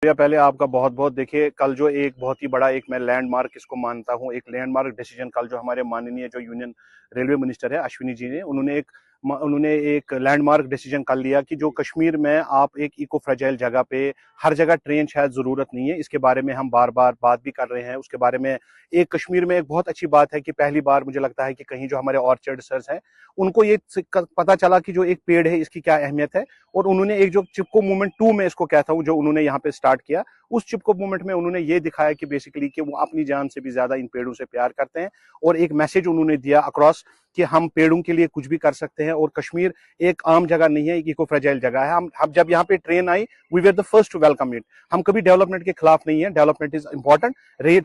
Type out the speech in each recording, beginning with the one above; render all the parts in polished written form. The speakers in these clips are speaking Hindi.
या पहले आपका बहुत बहुत देखिए, कल जो एक बहुत ही बड़ा एक मैं लैंडमार्क इसको मानता हूं, एक लैंडमार्क डिसीजन कल जो हमारे माननीय जो यूनियन रेलवे मिनिस्टर है अश्विनी जी ने, उन्होंने एक लैंडमार्क डिसीजन कर लिया कि जो कश्मीर में आप एक इको फ्रेजाइल जगह पे हर जगह ट्रेन शायद जरूरत नहीं है। इसके बारे में हम बार बार बात भी कर रहे हैं। उसके बारे में एक कश्मीर में एक बहुत अच्छी बात है कि पहली बार मुझे लगता है कि कहीं जो हमारे ऑर्चर्डर्स हैं उनको ये पता चला कि जो एक पेड़ है इसकी क्या अहमियत है, और उन्होंने एक जो चिपको मूवमेंट 2 में इसको कहता हूं जो उन्होंने यहाँ पे स्टार्ट किया, उस चिपको मूवमेंट में उन्होंने ये दिखाया कि बेसिकली कि वो अपनी जान से भी ज्यादा इन पेड़ों से प्यार करते हैं, और एक मैसेज उन्होंने दिया अक्रॉस कि हम पेड़ों के लिए कुछ भी कर सकते हैं। और कश्मीर एक आम जगह नहीं है, एक इको फ्रेजाइल जगह है। हम जब यहाँ पे ट्रेन आई, we were the first to welcome it. हम कभी डेवलपमेंट के खिलाफ नहीं है, डेवलपमेंट इज इंपॉर्टेंट।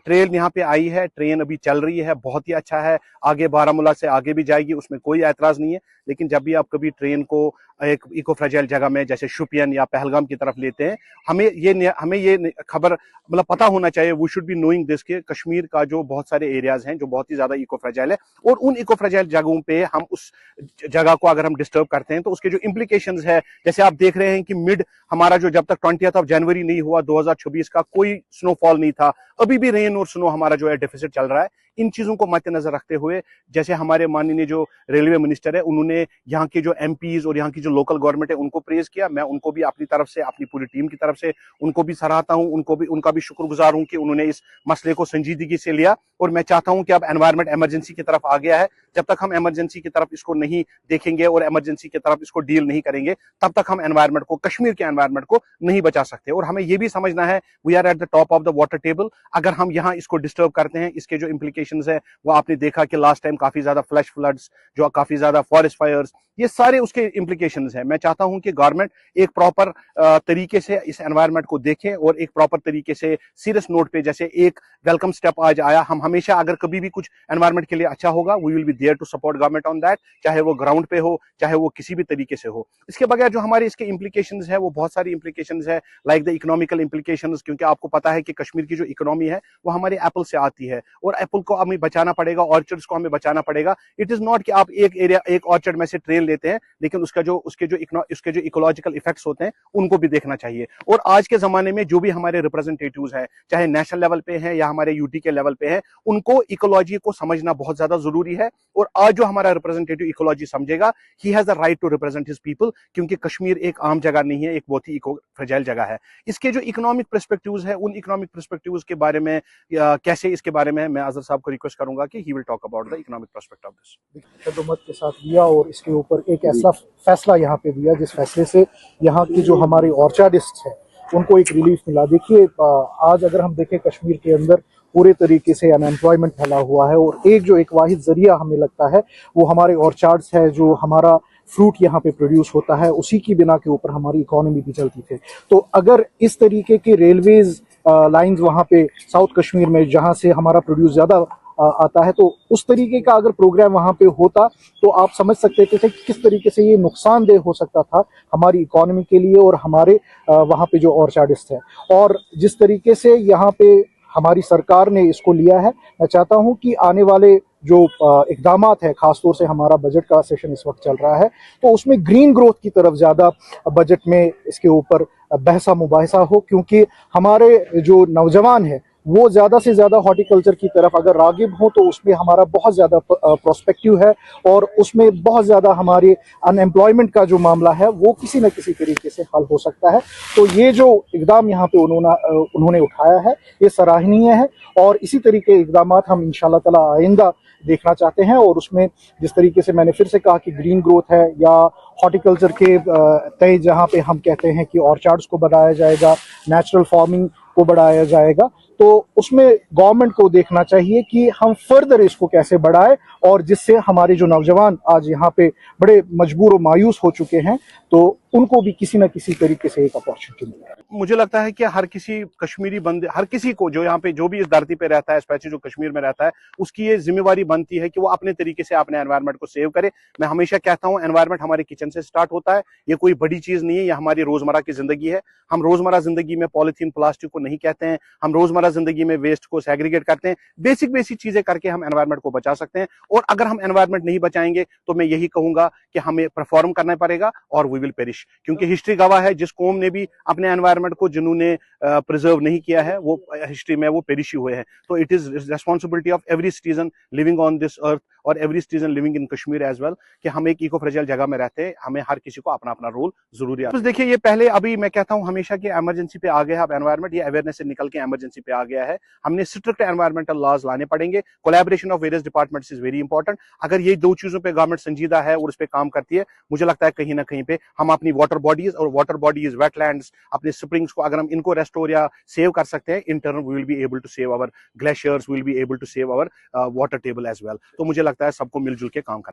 ट्रेन यहाँ पे आई है, ट्रेन अभी चल रही है, बहुत ही अच्छा है, आगे बारामूला से आगे भी जाएगी, उसमें कोई ऐतराज नहीं है। लेकिन जब भी आप कभी ट्रेन को एक इको फ्रेजाइल जगह में जैसे शुपियन या पहलगाम की तरफ लेते हैं, हमें ये खबर मतलब पता होना चाहिए, we should be knowing this कि कश्मीर का जो बहुत सारे एरियाज हैं जो बहुत ही ज्यादा इको फ्रेजाइल है, और उन इको फ्रेजाइल जगहों पे हम उस जगह को अगर हम डिस्टर्ब करते हैं तो उसके जो इंप्लीकेशंस है, जैसे आप देख रहे हैं कि हमारा जो जब तक 20 जनवरी नहीं हुआ 2026 का कोई स्नोफॉल नहीं था, अभी भी रेन और स्नो हमारा जो है डेफिसिट चल रहा है। इन चीजों को मद्देनजर रखते हुए जैसे हमारे माननीय जो रेलवे मिनिस्टर है उन्होंने यहाँ के जो एमपीज और यहाँ की जो लोकल गवर्नमेंट है उनको प्रेज किया, मैं उनको भी अपनी तरफ से, अपनी पूरी टीम की तरफ से उनको भी सराहता हूं, उनका भी शुक्रगुजार हूं कि उन्होंने इस मसले को संजीदगी से लिया। और मैं चाहता हूं कि अब एनवायरमेंट इमरजेंसी की तरफ आ गया है, जब तक हम इमरजेंसी की तरफ इसको नहीं देखेंगे और इमरजेंसी की तरफ इसको डील नहीं करेंगे, तब तक हम एनवायरमेंट को, कश्मीर के एनवायरमेंट को नहीं बचा सकते। और हमें यह भी समझना है, we are at the top of the water table. अगर हम यहाँ इसको डिस्टर्ब करते हैं, इसके जो इंप्लीकेशंस है वो आपने देखा कि लास्ट टाइम काफी ज्यादा फ्लैश फ्लड्स, जो काफी ज्यादा फॉरेस्ट फायर्स, ये सारे उसके इंप्लीकेशंस हैं। मैं चाहता हूं कि गवर्नमेंट एक प्रॉपर तरीके से इस एनवायरनमेंट को देखें और एक प्रॉपर तरीके से सीरियस नोट पे, जैसे एक वेलकम स्टेप आज आया, हम हमेशा अगर कभी भी कुछ एनवायरनमेंट के लिए अच्छा होगा, we will be there to support government on that, चाहे वो ग्राउंड पे हो, चाहे वो किसी भी तरीके से हो। इसके बगैर जो हमारे इसके इंप्लीकेशंस है वो बहुत सारी इंप्लीकेशंस है, लाइक द इकोनॉमिकल इंप्लीकेशंस, क्योंकि आपको पता है कि कश्मीर की जो इकोनॉमी है वो हमारे एप्पल से आती है, और एप्पल को हमें बचाना पड़ेगा, ऑर्चर्ड्स को हमें बचाना पड़ेगा। इट इज नॉट कि आप एक ऑर्चर्ड में से ट्रेन लेते हैं, लेकिन उसके जो इकोलॉजिकल इफेक्ट्स होते हैं उनको भी देखना चाहिए। और आज के जमाने में जो भी हमारे रिप्रेजेंटेटिव्स हैं, चाहे नेशनल लेवल पे हैं या हमारे यूटी के लेवल पे हैं, उनको इकोलॉजी को समझना बहुत ज्यादा जरूरी है। और आज जो हमारा रिप्रेजेंटेटिव इकोलॉजी समझेगा, he has the right to represent his people, क्योंकि कश्मीर एक आम जगह नहीं है, एक बहुत ही इको फ्रेजाइल जगह है। इसके जो इकोनॉमिक पर्सपेक्टिव्स है, उन इकोनॉमिक पर्सपेक्टिव्स के बारे में कैसे, इसके बारे में मैं अजहर साहब को रिक्वेस्ट करूंगा कि he will talk about the economic perspective of this. कदमत के साथ दिया और इसके ऊपर एक ऐसा फैसला यहाँ पे दिया जिस फैसले से यहाँ की जो हमारे ऑर्चार्डिस्ट हैं उनको एक रिलीफ मिला। देखिए, आज अगर हम देखें कश्मीर के अंदर पूरे तरीके से अनएम्प्लॉयमेंट फैला हुआ है, और एक वाहिद जरिया हमें लगता है वो हमारे ऑर्चार्ड्स है, जो हमारा फ्रूट यहाँ पे प्रोड्यूस होता है, उसी की बिना के ऊपर हमारी इकोनॉमी भी चलती थी। तो अगर इस तरीके के रेलवेज लाइंस वहाँ पे साउथ कश्मीर में, जहाँ से हमारा प्रोड्यूस ज़्यादा आता है, तो उस तरीके का अगर प्रोग्राम वहाँ पे होता तो आप समझ सकते थे कि किस तरीके से ये नुकसानदेह हो सकता था हमारी इकोनॉमी के लिए और हमारे वहाँ पे जो ऑर्चार्डिस्ट है। और जिस तरीके से यहाँ पे हमारी सरकार ने इसको लिया है, मैं चाहता हूँ कि आने वाले जो इकदामात है, खासतौर से हमारा बजट का सेशन इस वक्त चल रहा है, तो उसमें ग्रीन ग्रोथ की तरफ ज़्यादा बजट में इसके ऊपर बहसा मुबाहिसा हो, क्योंकि हमारे जो नौजवान है वो ज़्यादा से ज़्यादा हॉर्टिकल्चर की तरफ अगर रागिब हो तो उसमें हमारा बहुत ज़्यादा प्रोस्पेक्टिव है, और उसमें बहुत ज़्यादा हमारे अनएम्प्लॉयमेंट का जो मामला है वो किसी न किसी तरीके से हल हो सकता है। तो ये जो इकदाम यहाँ पे उन्होंने उठाया है ये सराहनीय है, और इसी तरीके इकदाम हम इंशाल्लाह ताला आइंदा देखना चाहते हैं। और उसमें जिस तरीके से मैंने फिर से कहा कि ग्रीन ग्रोथ है, या हॉर्टिकल्चर के तय जहाँ पे हम कहते हैं कि ऑर्चार्ड्स को बढ़ाया जाएगा, नेचुरल फार्मिंग को बढ़ाया जाएगा, तो उसमें गवर्नमेंट को देखना चाहिए कि हम फर्दर इसको कैसे बढ़ाएं, और जिससे हमारे जो नौजवान आज यहाँ पे बड़े मजबूर और मायूस हो चुके हैं, तो उनको भी किसी न किसी तरीके से एक अपॉर्चुनिटी मिले। मुझे लगता है कि हर किसी कश्मीरी बंदे, हर किसी को जो यहाँ पे, जो भी इस धरती पे रहता है, स्पेशली जो कश्मीर में रहता है, उसकी ये जिम्मेवारी बनती है कि वो अपने तरीके से अपने एनवायरनमेंट को सेव करे। मैं हमेशा कहता हूँ, एनवायरनमेंट हमारे किचन से स्टार्ट होता है, ये कोई बड़ी चीज नहीं है, ये हमारी रोजमर्रा की जिंदगी है। हम रोजमर्रा जिंदगी में पॉलिथीन, प्लास्टिक को नहीं कहते हैं, हम रोजमर्रा जिंदगी में वेस्ट को सेग्रीगेट करते हैं। बेसिक चीजें करके हम एनवायरनमेंट को बचा सकते हैं, और अगर हम एनवायरनमेंट नहीं बचाएंगे तो मैं यही कहूंगा कि हमें परफॉर्म करना पड़ेगा और वी विल पेरिश। perish, क्योंकि हिस्ट्री गवाह है जिस कौम ने भी अपने एनवायरनमेंट को जिन्होंने प्रिजर्व नहीं किया है वो हिस्ट्री में वो पेरिश ही हुए हैं। तो it is responsibility of every citizen living on this earth और every citizen living in Kashmir as well कि हम एक इको फ्रेजाइल जगह में रहते हैं, हमें हर किसी को अपना अपना रोल जरूरी है। तो देखिए ये पहले अभी मैं कहता हूं हमेशा कि इमरजेंसी पे आ गया अब एनवायरनमेंट, ये अवेयरनेस से निकल के इमरजेंसी पे आ गया है। हमने स्ट्रिक्ट एनवायरमेंटल लॉज लाने पड़ेंगे। Collaboration of various departments is very important. अगर ये दो चीजों पे गवर्नमेंट संजीदा है और उस पर काम करती है, मुझे लगता है कहीं ना कहीं पे हम अपनी वाटर बॉडीज और वाटर बॉडीज, वेटलैंड्स, अपने स्प्रिंग्स को अगर हम इनको रेस्टोर या सेव कर सकते हैं, in turn we will be able to save our glaciers, we will be able to save our water table as well. तो मुझे लगता है सबको मिलजुल के काम करना।